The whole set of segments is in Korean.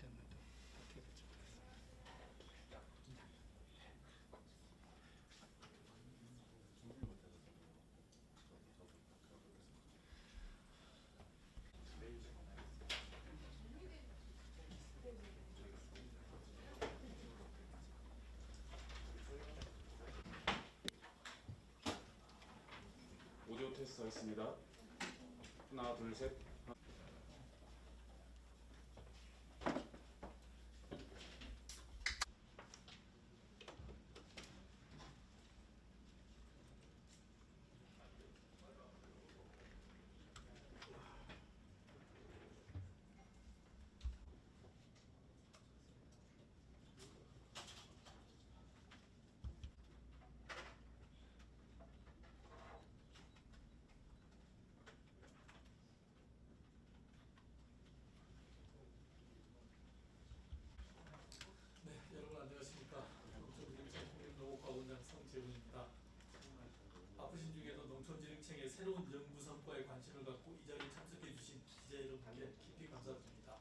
때문에 또 어떻게 될지 모르겠어요. 오디오 테스트 하겠습니다. 하나, 둘, 셋. 네, 여러분 안녕하십니까. 농촌진흥청 공인농업과 원장 성재훈입니다. 바쁘신 중에도 농촌진흥청의 새로운 연구 성과에 관심을 갖고 이 자리에 참석해 주신 기자 여러분께 깊이 감사드립니다.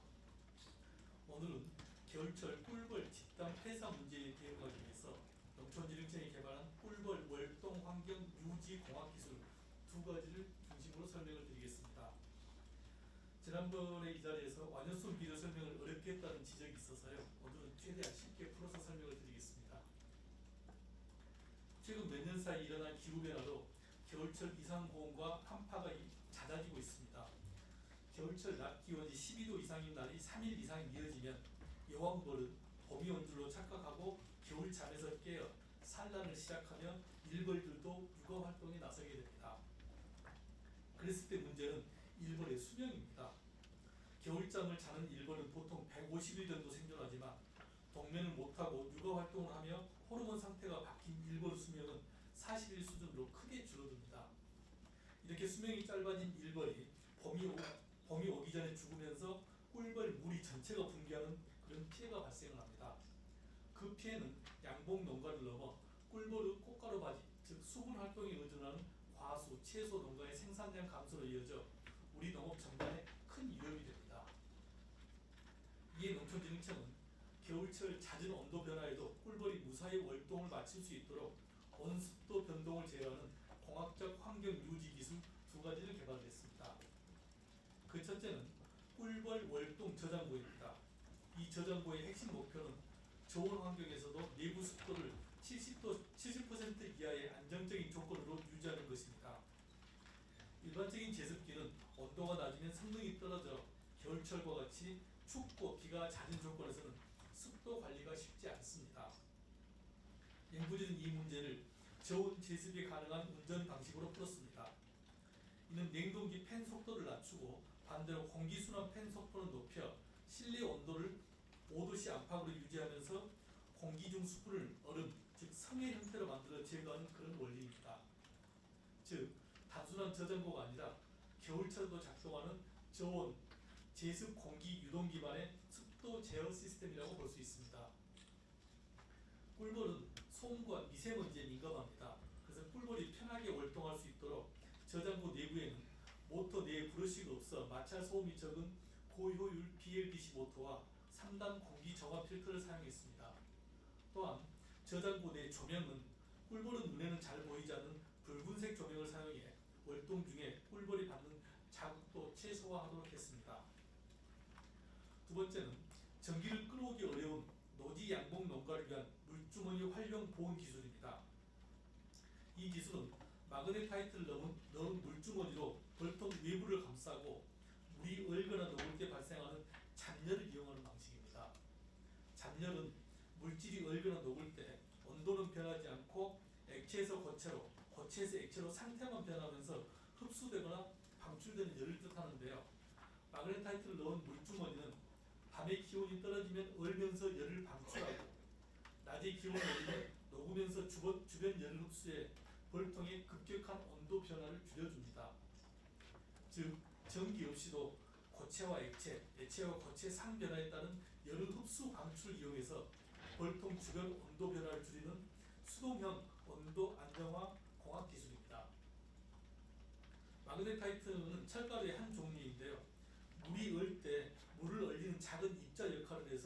오늘은 겨울철 꿀벌 집단 폐사 문제에 대응하기 위해서 농촌진흥청이 개발한 꿀벌 월동 환경 유지 공학 기술 두 가지를 중심으로 설명을 드리겠습니다. 지난번에 이 자리에서 완연성 비료 설명을 어렵게 했다는 지적이 있어서요. 오늘은 최대한 쉽게 풀어서 설명을 드리겠습니다. 최근 몇 년 사이 일어난 기후변화로 겨울철 이상고온과 한파가 잦아지고 있습니다. 겨울철 낮 기온이 12도 이상인 날이 3일 이상 이어지면 여왕벌은 봄이 온 줄로 착각하고 겨울잠에서 깨어 산란을 시작하며 일벌들도 육아 활동에 나서게 됩니다. 그랬을 때 문제는 일벌의 수명입니다. 겨울잠을 자는 일벌은 보통 150일 정도 생존하지만 동면을 못하고 육아 활동을 하며 호르몬 상태가 바뀐 일벌 수명은 40일 수준으로 크게 줄어듭니다. 이렇게 수명이 짧아진 일벌이 봄이 오기 전에 죽으면서 꿀벌 무리 전체가 붕괴하는 그런 피해가 발생을 합니다. 그 피해는 양봉 농가를 넘어 꿀벌의 꽃가루 바지, 즉 수분 활동에 의존하는 과수, 채소 농가의 생산량 감소로 이어져 우리 농업 전반에 큰 위협이 됩니다. 이에 농촌진흥청은 겨울철 잦은 온도 변화에도 꿀벌이 무사히 월동을 마칠 수 있도록 온습도 변동을 제어하는 공학적 환경 유지 기술 두 가지를 개발했습니다. 그 첫째는 꿀벌 월동 저장고입니다. 이 저장고의 핵심 목표는 저온 환경에서도 내부 습도를 70% 이하의 안정적인 조건으로 유지하는 것입니다. 일반적인 제습기는 온도가 낮으면 성능이 떨어져 겨울철과 같이 춥고 비가 잦은 조건에서는 습도 관리가 쉽지 않습니다. 연구진은 이 문제를 저온 제습이 가능한 운전 방식으로 풀었습니다. 이는 냉동기 팬 속도를 낮추고 반대로 공기순환 팬 속도를 높여 실내 온도를 5도씨 안팎으로 유지하면서 공기 중 수분을 얼음, 즉 성의 형태로 만들어 제거하는 그런 원리입니다. 즉 단순한 저장고가 아니라 겨울철도 작동하는 저온, 제습 공기 유동 기반의 습도 제어 시스템이라고 볼 수 있습니다. 꿀벌은 소음과 미세먼지에 민감합니다. 그래서 꿀벌이 편하게 월동할 수 있도록 저장고 내부에는 모터 내에 브러쉬가 없어 마찰 소음이 적은 고효율 BLDC 모터와 3단 공기 정화 필터를 사용했습니다. 또한 저장고 내 조명은 꿀벌은 눈에는 잘 보이지 않는 붉은색 조명을 사용해 월동 중에 꿀벌이 받는 자극도 최소화하도록 했습니다. 두 번째는 전기를 끌어오기 어려운 노지 양봉 농가를 위한 물주머니 활용 보온 기술입니다. 이 기술은 마그네타이트를 넣은 물주머니로 벌통 외부를 감싸고 물이 얼거나 녹을 때 발생하는 잔열을 이용하는 방식입니다. 잔열은 물질이 얼거나 녹을 때 온도는 변하지 않고 액체에서 고체로, 고체에서 액체로 상태만 변하면서 흡수되거나 방출되는 열을 뜻하는데요. 마그네타이트를 넣은 물주머니는 밤의 기온이 떨어지면 얼면서 열을 방출하고 낮의 기온이 오르면 녹으면서 주변 열을 흡수해 벌통의 급격한 온도 변화를 줄여줍니다. 즉 전기 없이도 고체와 액체, 액체와 고체 상변화에 따른 열의 흡수 방출을 이용해서 벌통 주변 온도 변화를 줄이는 수동형 온도 안정화 공학 기술입니다. 마그네타이트는 철가루의 한 종류인데요. 물이 얼 때 물을 얼리는 작은 입자 역할을 해서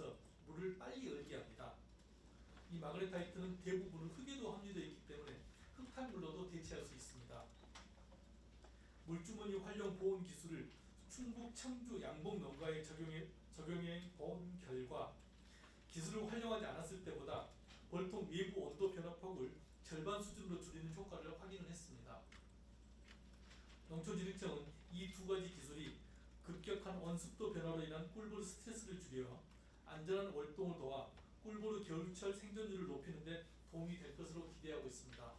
물주머니 활용 보온 기술을 충북 청주 양봉 농가에 적용해 본 결과 기술을 활용하지 않았을 때보다 벌통 외부 온도 변화폭을 절반 수준으로 줄이는 효과를 확인을 했습니다. 농촌진흥청은 이 두 가지 기술이 급격한 온습도 변화로 인한 꿀벌 스트레스를 줄여 안전한 월동을 도와 꿀벌의 겨울철 생존율을 높이는 데 도움이 될 것으로 기대하고 있습니다.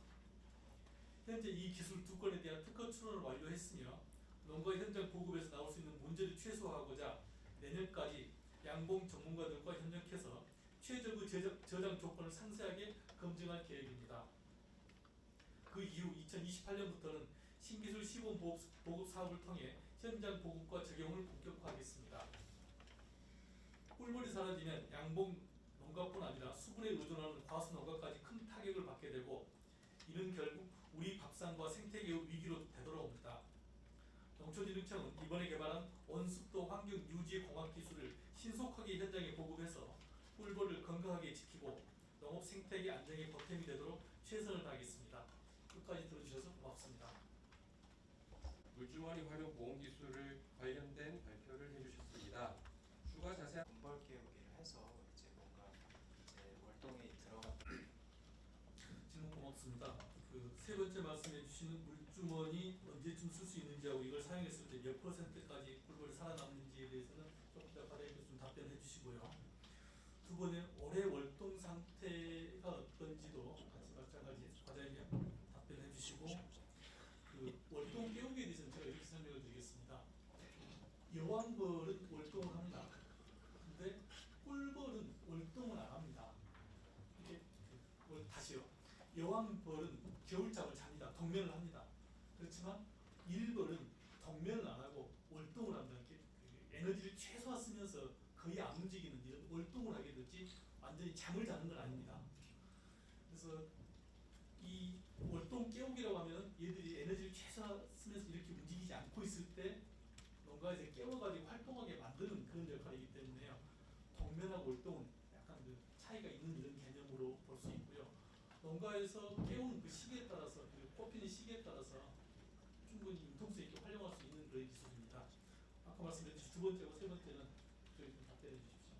현재 이 기술 두 건에 대한 특허 출원을 완료했으며 농가 현장 보급에서 나올 수 있는 문제를 최소화하고자 내년까지 양봉 전문가들과 협력해서 최적의 저장 조건을 상세하게 검증할 계획입니다. 그 이후 2028년부터는 신기술 시범 보급 사업을 통해 현장 보급과 적용을 본격화하겠습니다. 꿀벌이 사라지면 양봉 농가뿐 아니라 수분에 의존하는 과수 농가까지 큰 타격을 받게 되고 이는 결국 우리 밥상과 생태계의 위기로 되돌아옵니다. 농촌진흥청은 이번에 개발한 온습도 환경 유지 공학 기술을 신속하게 현장에 보급해서 꿀벌을 건강하게 지키고 농업 생태계 안정에 보탬이 되도록 최선을 다하겠습니다. 끝까지 들어주셔서 고맙습니다. 물주머니 활용 보온 기술을 관련된 발표를 해주셨습니다. 추가 자세한 돈벌 깨우기를 해서 이제 뭔가 이제 월동이 들어가. 질문 고맙습니다. 그 세 번째 말씀해 주시는 물주머니 언제쯤 쓸 수 있는지하고 이걸 사용했을 때 몇 %까지 꿀벌이 살아남는지에 대해서는 조금 더 과장님께서 좀 답변해 주시고요. 두 번에 올해 월동 상태가 어떤지도 같이 마찬가지 과장님 답변해 주시고 그 월동 깨우기에 대해서는 제가 이렇게 설명을 드리겠습니다. 여왕벌은 월동을 합니다. 근데 꿀벌은 월동을 안 합니다. 이게 다시요. 여왕벌은 겨울잠을 잡니다. 동면을 합니다. 그렇지만 일벌은 동면을 안 하고 월동을 한다는 게 에너지를 최소화 쓰면서 거의 안 움직이는 이런 월동을 하게 되지 완전히 잠을 자는 건 아닙니다. 그래서 이 월동 깨우기라고 하면 얘들이 에너지를 최소화 쓰면서 이렇게 움직이지 않고 있을 때 농가에서 깨워가지고 활동하게 만드는 그런 역할이기 때문에요. 동면하고 월동은 약간 그 차이가 있는 이런 개념으로 볼 수 있고요. 농가에서 깨우는 그 시기에 따라서 그 뽑히는 시기에 따라서 충분히 융통성 있게 활용할 수 있는 그런 기술입니다. 아까 말씀드렸듯이 두 번째고 세 번째는 저희 좀 답변해 주십시오.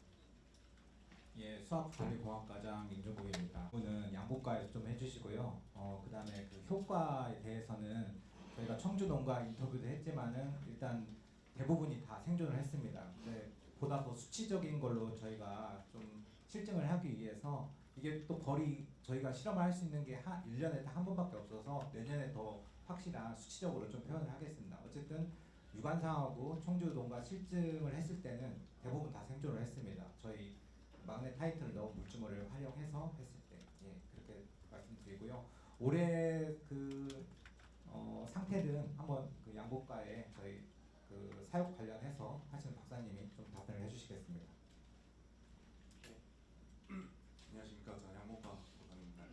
예, 수학관리공학과장 민종국입니다. 부분은 양보과에서 좀 해주시고요. 그다음에 그 효과에 대해서는 저희가 청주 농가 인터뷰도 했지만은 일단 대부분이 다 생존을 했습니다. 근데 보다 더 수치적인 걸로 저희가 좀 실증을 하기 위해서 이게 또 벌이 저희가 실험을 할 수 있는 게 1년에 딱 한 번밖에 없어서 내년에 더 확실한 수치적으로 좀 표현을 하겠습니다. 어쨌든 유관상하고 청주 농가 실증을 했을 때는 대부분 다 생존을 했습니다. 저희 막내 타이틀을 넣은 물주머니를 활용해서 했을 때, 예, 그렇게 말씀드리고요. 올해 그 상태는 한번 그 양보과에 저희 그 사육 관련해서 하시는 박사님이 좀 답변을 해주시겠습니다. 안녕하십니까. 저는 양봉과 박사입니다.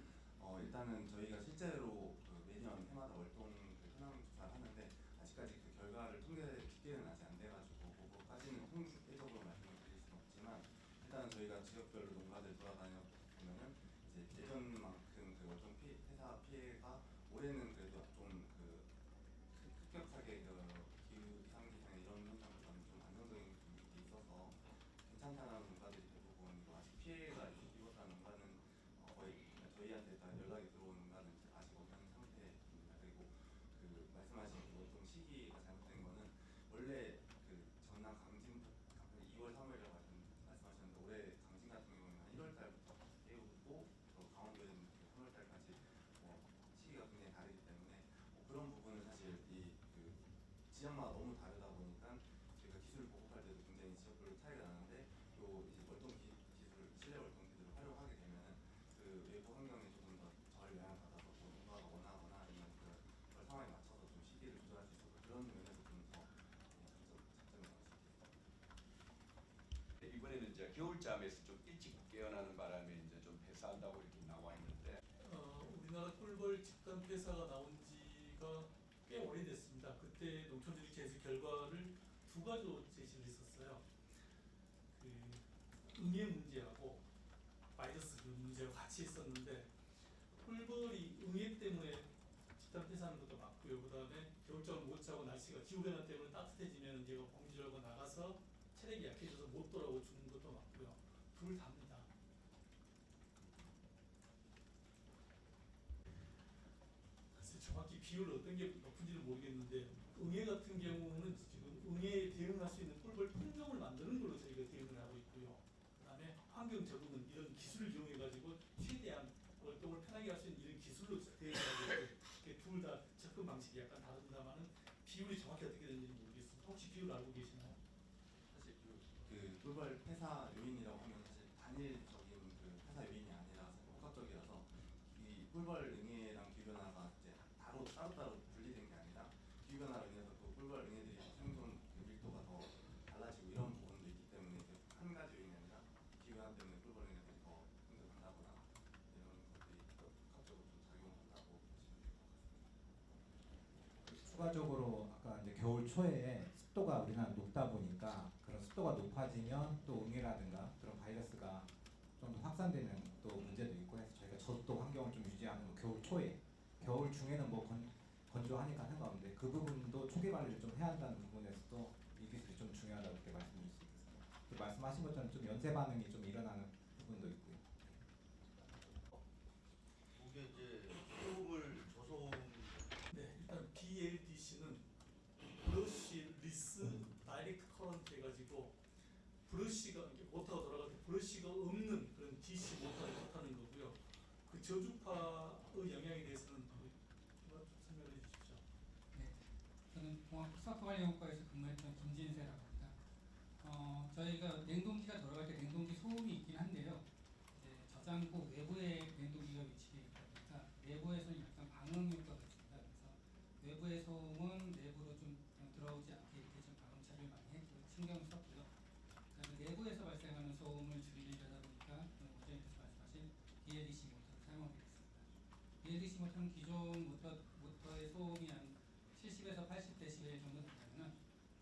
일단은 저희가 실제로 그 매년 해마다 월동 그 현황 조사를 하는데 아직까지 그 결과를 집계는 아직 안 돼가지고 그거까지는 통계적으로 말씀을 드릴 수는 없지만 일단은 저희가 지역별로 농가들 돌아다녀 보면은 이제 예전만큼 그 월동 폐사 피해가 올해는 그래도 좀 그 급격하게 그 기후 이상 기상 이런 현상보다는 좀 안정적인 분위기 있어서 괜찮다는 농가들이 대부분이고 아직 피해가 입었다는 농가는 거의 저희한테 다 연락이 들어오는 농가는 아직 없는 상태입니다. 그리고 그 말씀하신 그 월동 시기가 잘못된 거는 원래 그 전남 강진 2월 3월이라고 말씀하셨는데 올해 강진 같은 경우는 1월 달부터 깨우고 또 강원도에는 3월 달까지 시기가 굉장히 다르기 때문에 그런 부분은 사실 이 그 지역마다 너무 다르다 보니까 저희가 기술을 보급할 때도 굉장히 지역별로 차이가 나는데 요 이제 월동 기술 실내 월동 기술을 활용하게 되면은 그 외부 환경에 조금 더 덜 영향을 받아서 농가가 원하거나 아니면 그 상황에 맞춰서 좀 시기를 조절할 수 있어서 그런 면에서 좀 더 장점이 나올 수 있겠습니다. 이번에는 이제 겨울잠에서 좀 일찍 깨어나는 바람에 이제 좀 폐사한다고 이렇게 나와 있는데 우리나라 꿀벌 집단 폐사가 나온 지가 꽤 오래됐습니다. 그때 농촌진흥청에서 결과를 두 가지로 제시를 했었어요. 그 응애 문제하고 바이러스 그 문제와 같이 있었는데 꿀벌이 응애 때문에 집단 폐사하는 것도 맞고요. 그 다음에 겨울잠을 못 겨울철하고 날씨가 기후변화 때문에 따뜻해지면 이제 공기질하고 나가서 체력이 약해져서 못 돌아오고 죽는 것도 많고요. 둘 다입니다. 글쎄 정확히 비율 어떤 게 높은지는 모르겠는데 응애 같은 경우는 지금 응애에 대응할 수 있는 꿀벌 품종을 만드는 걸로 저희가 대응을 하고 있고요. 그다음에 환경 적응은 이런 기술을 이용해 가지고 최대한 활동을 편하게 할 수 있는 이런 기술로 대응하고 있고 둘 다 접근 방식이 약간 다릅니다만은 비율이 정확히 어떻게 되는지 모르겠습니다. 혹시 비율 알고 계시나요? 사실 그 꿀벌 폐사 요인이라고 하면 사실 단일적인 그 폐사 요인이 아니라 복합적이라서 이 꿀벌 응애랑 기후변화가 이제 따로따로 분리된 게 아니라 기후변화로 인해서 또 꿀벌 응애들이 생존 그 밀도가 더 달라지고 이런 부분도 있기 때문에 한 가지 요인이 아니라 기후변화 때문에 꿀벌 응애들이 더 생존한다거나 이런 것들이 복합적으로 좀 작용한다고 보시면 될 것 같습니다. 추가적으로 아까 이제 겨울 초에 습도가 우리나라 높다 보니까 그런 습도가 높아지면 또 응애라든가 그런 바이러스가 좀 더 확산되는 또 문제도 있고 해서 저희가 젖도 환경을 좀 유지하는 겨울 초에 겨울 중에는 뭐 건조하니까 상관없는데 그 부분도 초기 관리를 좀 해야 한다는 부분에서도 이 기술이 좀 중요하다고 이렇게 말씀드릴 수 있겠습니다. 또 말씀하신 것처럼 좀 연쇄 반응이 좀 일어나는 부분도 있고요. 이게 이제 소음을 저소음 네, 일단 BLDC는 브러쉬리스 다이렉트 커런트 해가지고 브러쉬가 모터가 돌아갈 때 브러쉬가 없는 그런 DC 모터를 뜻하는 거고요. 그 저주파의 영향에 대해서는 설명해 주십시오. 네, 저는 공학사업관리연구과에서 근무했던 김진세라고 합니다. 저희가 냉동기가 돌아갈 때 냉동기 소음이 있긴 한데요. 이제 저장고 외부에 냉동기가 위치되어 있다 보니까 내부에서는 약간 방음 효과가 있습니다. 그래서 외부의 소음은 내부로 좀 들어오지 않게 이렇게 좀 방음 처리를 많이 했고요. 신경을 썼고요. 그다음에 내부에서 발생하는 소음을 줄이려다 보니까 원장님께서 말씀하신 BLDC 모터를 사용하게 됐습니다. BLDC 모터는 기존 모터의 소음이 한 70에서 80dB 정도 된다면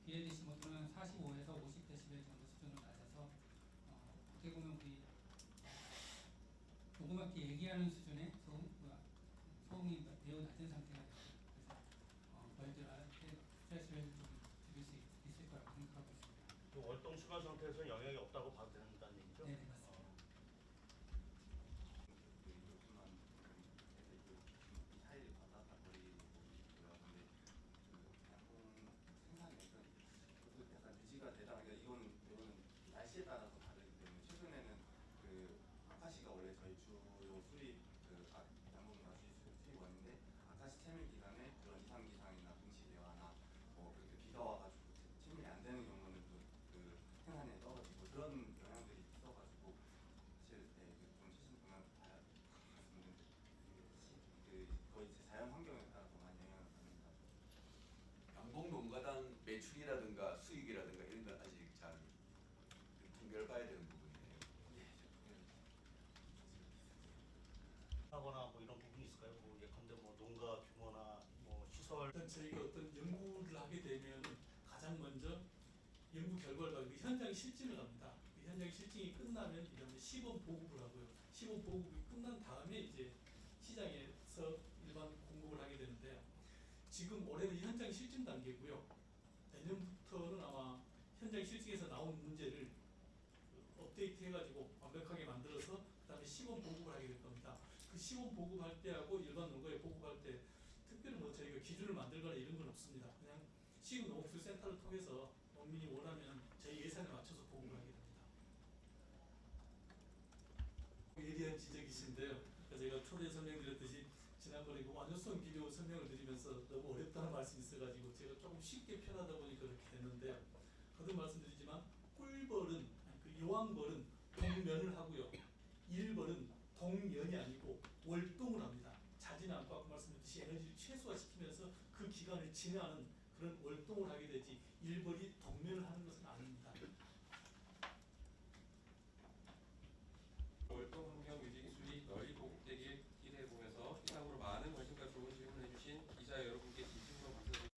BLDC 모터는 45에서 50dB 정도 수준으로 낮아서 어떻게 보면 거의 조그맣게 얘기하는 수준의 소음이 매우 낮은 상태가 됩니다. 그래서 벌들한테 스트레스를 좀 줄일 수 있을 거라고 생각하고 있습니다. 그 월동 순환 상태에서 영향이 없다고 봐도 된다는 얘기죠? 네, 맞습니다. 차이를 받았다 버리고 있고요. 근데 그 양봉 생산액은 계속 약간 유지가 되다. 그러니까 이거는 날씨에 따라서 다르기 때문에 최근에는 그 아카시가 원래 저희 주요 수입 양봉 수입원인데 아카시 채밀 기간에 그런 이상 기상이나 분시 대화나 뭐 그렇게 비가 와가지고 채밀이 안 되는 경우는 또 그 생산량이 떨어지고 그런 영향들이 있어가지고 사실 좀 최신 동향 말씀드린 거의 자연 환경에 따라서 많이 영향을 받는다. 양봉 농가당 매출이라든가 수익이라든가 이런 건 아직 잘 통계를 봐야 되는 부분이네요. 하거나 뭐 이런 부분이 있을까요? 뭐 예컨대 뭐 농가 규모나 뭐 시설 일단 저희가 어떤 연구를 하게 되면 가장 먼저 연구 결과를 가지고 현장 실증을 합니다. 그 현장 실증이 끝나면 이제 시범 보급을 하고요. 시범 보급이 끝난 다음에 이제 시장에서 일반 공급을 하게 되는데요. 지금 올해는 현장 실증 단계고요. 내년부터는 아마 현장 실증에서 나온 문제를 업데이트 해가지고 완벽하게 만들어서 그다음에 시범 보급을 하게 될 겁니다. 그 시범 보급할 때하고 일반 농가에 보급할 때 특별히 뭐 저희가 기준을 만들거나 이런 건 없습니다. 그냥 식농업기술센터를 통해서 농민이 원하면 저희 예산에 맞춰서 보급을 하게 됩니다. 예리한 지적이신데요. 제가 초대 설명드렸듯이 지난번에 그 완효성 비료 설명을 드리면서 너무 어렵다는 말씀이 있어가지고 제가 조금 쉽게 표현하다 보니까 그렇게 됐는데 거듭 말씀드리지만 꿀벌은 그 여왕벌은 동면을 하고요. 일벌은 동면이 아니고 월동을 합니다. 자지는 않고 아까 말씀드렸듯이 에너지를 최소화시키면서 그 기간을 진행하는 그런 월동을 하게 되지 일벌이 동면을 하는 것은 아닙니다.